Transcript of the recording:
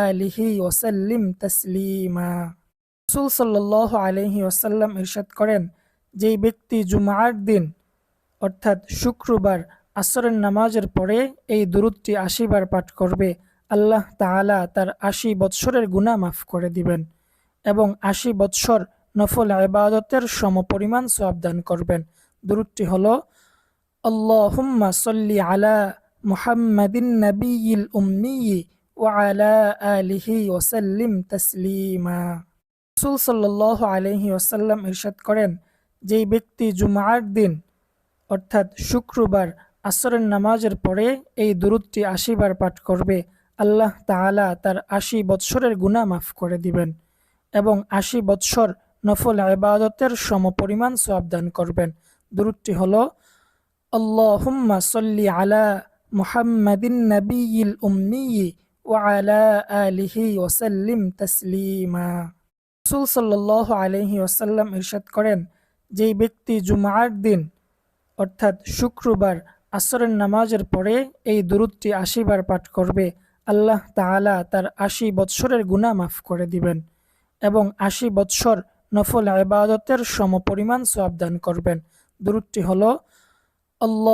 আলিহি ওয়াসাল্লিম তাসলিমা। রাসূল সাল্লাল্লাহু আলাইহি ওয়াসাল্লাম ইরশাদ করেন, যেই ব্যক্তি জুমার দিন অর্থাৎ শুক্রবার আসরের নামাজের পরে এই দুরূদটি ৮০ বার পাঠ করবে, আল্লাহ তাআলা তার ৮০ বৎসরের গুনাহ মাফ করে দিবেন এবং ৮০ বৎসর নফল ইবাদতের সমপরিমাণ সওয়াব দান করবেন। দুরূদটি হলো, আল্লাহুম্মা সাল্লি আলা মুহাম্মাদিন নাবিয়্যিল উম্মিয়্যি ওয়া আলা আলিহি ওয়া সাল্লিম তাসলিমা। রাসূল সাল্লাল্লাহু আলাইহি ওয়াসাল্লাম ইরশাদ করেন, যেই ব্যক্তি জুমার দিন অর্থাৎ শুক্রবার আসরের নামাজের পরে এই দুরূদটি ৮০ বার পাঠ করবে, আল্লাহ তাআলা তার ৮০ বৎসরের গুনাহ মাফ করে দিবেন এবং ৮০ বৎসর নফল ইবাদতের সমপরিমাণ সওয়াব দান করবেন। দুরূদটি হলো, আল্লাহুম্মা সাল্লি আলা মুহাম্মাদিন নাবিয়্যিল উম্মিয়্যি ওয়া আলা আলিহি ওয়া সাল্লিম তাসলিমা। রাসূল সাল্লাল্লাহু আলাইহি ওয়াসাল্লাম ইরশাদ করেন, যেই ব্যক্তি জুমার দিন অর্থাৎ শুক্রবার আসরের নামাজের পরে এই দুরূদটি ৮০ বার পাঠ করবে, আল্লাহ তাআলা তার ৮০ বৎসরের গুনাহ মাফ করে দিবেন এবং ৮০ বৎসর নফল ইবাদতের সমপরিমাণ সওয়াব দান করবেন। দুরূদটি হলো, আল্লাহ